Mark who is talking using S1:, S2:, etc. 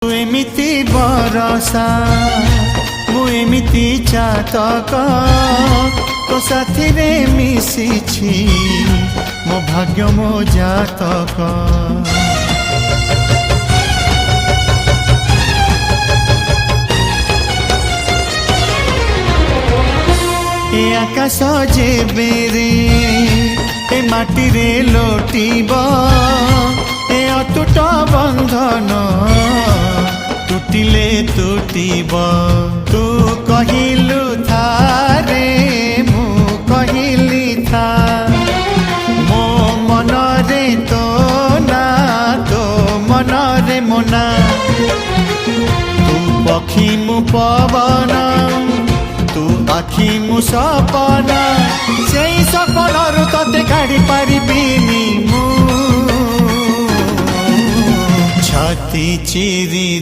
S1: तू एमिति बरसा मु एमिति चातक तो साथी रे मिशिछि मो भाग्य मो जातक। ए आकाश जेबे रे ए माटी रे लोटिब ए अटूट बंधन टूटिले टूटिब। तू कहिलु था रे मु कहिली था मो मन रे तो ना तो मन रे मोना। तू पक्षी मु पवन तू आखि मु सपना से सपनरु तते काढ़ी पारिबिनी मु छाती चिरी